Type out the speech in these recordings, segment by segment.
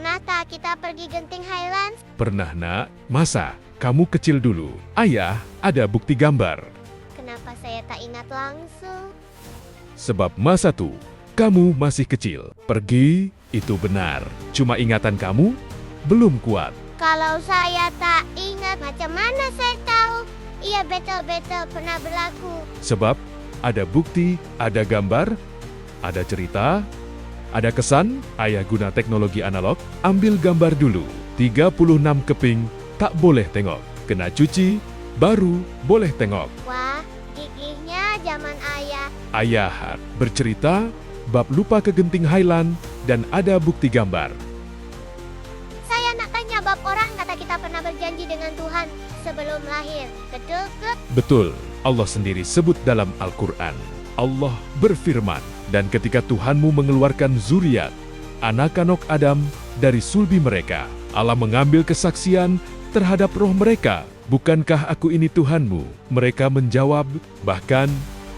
Pernah tak kita pergi Genting Highlands? Pernah, Nak? Masa? Kamu kecil dulu. Ayah, ada bukti gambar. Kenapa saya tak ingat langsung? Sebab masa itu, kamu masih kecil. Pergi, itu benar. Cuma ingatan kamu belum kuat. Kalau saya tak ingat, macam mana saya tahu? Iya, betul-betul pernah berlaku. Sebab ada bukti, ada gambar, ada cerita, ada kesan. Ayah guna teknologi analog, ambil gambar dulu. 36 keping, tak boleh tengok. Kena cuci, baru boleh tengok. Wah, gigihnya zaman ayah. Ayah bercerita, bab lupa ke Genting Highland, dan ada bukti gambar. Saya nak tanya bab orang kata kita pernah berjanji dengan Tuhan sebelum lahir. Betul ke? Betul, Allah sendiri sebut dalam Al-Quran. Allah berfirman, dan ketika Tuhanmu mengeluarkan zuriat, anak-anak Adam dari sulbi mereka, Allah mengambil kesaksian terhadap roh mereka. Bukankah aku ini Tuhanmu? Mereka menjawab, bahkan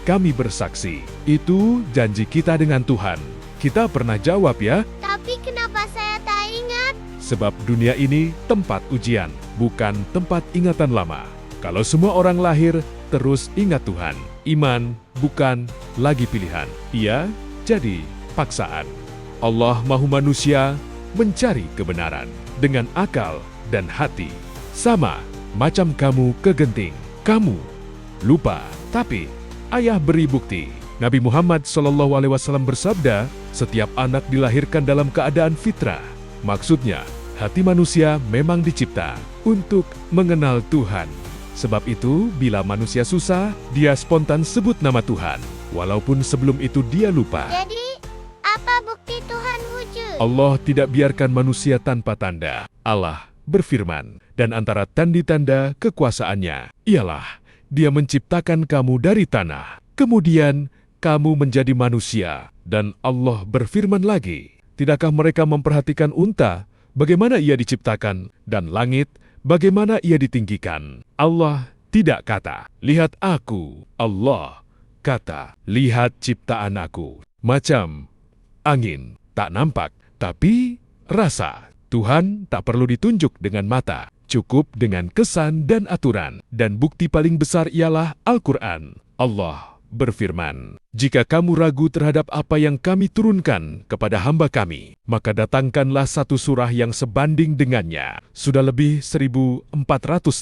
kami bersaksi. Itu janji kita dengan Tuhan. Kita pernah jawab ya, Tapi kenapa saya tak ingat? sebab dunia ini tempat ujian, bukan tempat ingatan lama. Kalau semua orang lahir, terus ingat Tuhan. Iman bukan lagi pilihan. Ia jadi paksaan. Allah mahu manusia mencari kebenaran dengan akal dan hati. Sama macam kamu ke Genting. Kamu lupa, tapi ayah beri bukti. Nabi Muhammad SAW bersabda, setiap anak dilahirkan dalam keadaan fitrah. Maksudnya, hati manusia memang dicipta untuk mengenal Tuhan. Sebab itu, bila manusia susah, dia spontan sebut nama Tuhan. Walaupun sebelum itu dia lupa. Jadi, apa bukti Tuhan wujud? Allah tidak biarkan manusia tanpa tanda. Allah berfirman, dan antara tanda-tanda kekuasaannya ialah Dia menciptakan kamu dari tanah. Kemudian kamu menjadi manusia. Dan Allah berfirman lagi, tidakkah mereka memperhatikan unta, bagaimana ia diciptakan, dan langit, bagaimana ia ditinggikan? Allah tidak kata, lihat aku. Allah kata, lihat ciptaan aku. Macam angin, tak nampak, tapi rasa. Tuhan tak perlu ditunjuk dengan mata, cukup dengan kesan dan aturan. Dan bukti paling besar ialah Al-Quran. Allah berfirman, jika kamu ragu terhadap apa yang kami turunkan kepada hamba kami, maka datangkanlah satu surah yang sebanding dengannya. Sudah lebih 1400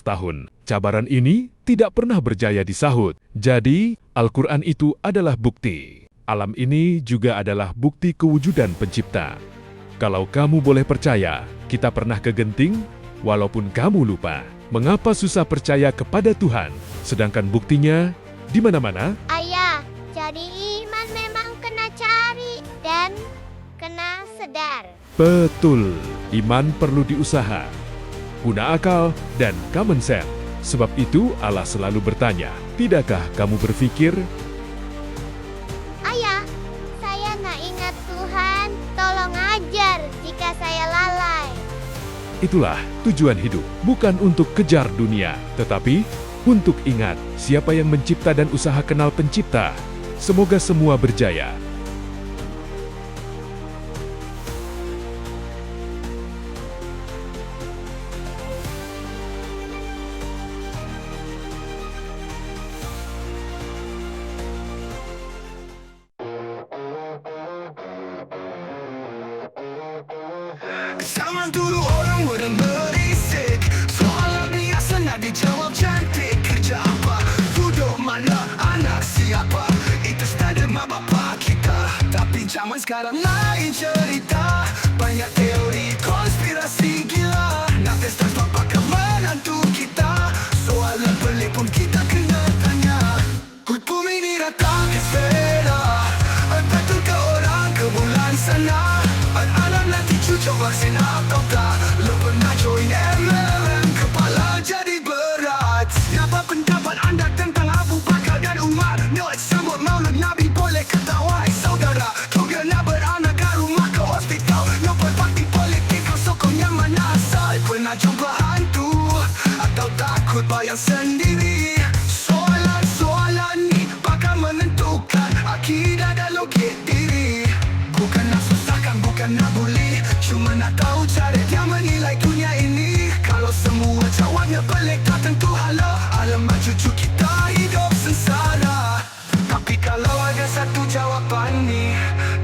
tahun. Cabaran ini tidak pernah berjaya disahut. Jadi, Al-Quran itu adalah bukti. Alam ini juga adalah bukti kewujudan pencipta. Kalau kamu boleh percaya, kita pernah ke Genting, walaupun kamu lupa. Mengapa susah percaya kepada Tuhan, sedangkan buktinya di mana-mana? Ayah, jadi iman memang kena cari dan kena sedar. Betul, iman perlu diusaha, guna akal dan common sense. Sebab itu Allah selalu bertanya, tidakkah kamu berpikir? Ayah, saya nak ingat Tuhan, tolong ajar jika saya lalai. Itulah tujuan hidup, bukan untuk kejar dunia, tetapi untuk ingat siapa yang mencipta dan usaha kenal pencipta. Semoga semua berjaya. Zaman dulu orang mudah berisik, soalan biasa nak dijawab cantik. Kerja apa, duduk mana, anak siapa, itu standar mak bapak kita. Tapi zaman sekarang lain cerita, banyak teori konspirasi gila. Nak test tanpa pakai menantu kita, soalan pelik pun kita kena tanya. Hukum ini datang esfera, betul ke orang ke bulan sana? Anak nanti cucuk vaksin atau tak? Lo pernah join MLM, kepala jadi berat. Apa pendapat anda tentang Abu Bakar dan Umar? Nak sambut maulid Nabi boleh ketawa saudara. Juga nak beranak kat rumah ke hospital. Nampak parti politik kau sokong yang mana asal? Pernah jumpa hantu atau takut bayang sendiri? Soalan-soalan ni bakal menentukan akidah dan logik diri. Bukan nak susahkan, bukan nak bully, cuma nak tahu cara Tanya pelik tak tentu hala, alamat cucu kita hidup sengsara. Tapi kalau ada satu jawapan ni,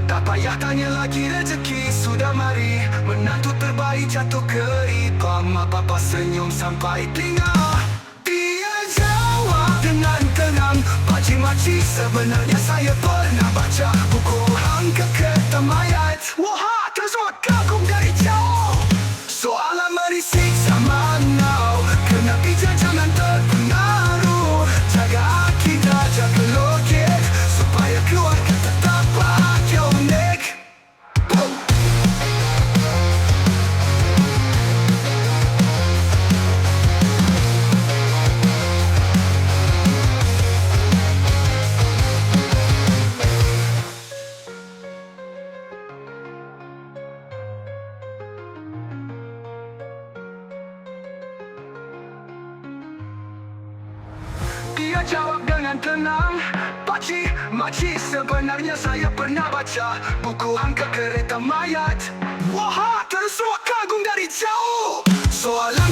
tak payah tanya lagi, rezeki sudah mari. Menantu terbaik jatuh ke riba, mak bapa senyum sampai telinga. Dia jawab dengan tenang, pakcik makcik sebenarnya saya pernah baca buku Hang Keketa Mayat. Wah, terus kagum dari jauh. Soalan merisik sama ngau, kena bijak jangan terpengaruh. Jaga akidah, jaga logik, supaya keluarga tetap bahagia unik. Dia jawab dengan tenang, pakcik, makcik sebenarnya saya pernah baca buku Hang Keketa Mayat. Wah, terus kagum dari jauh. Soalan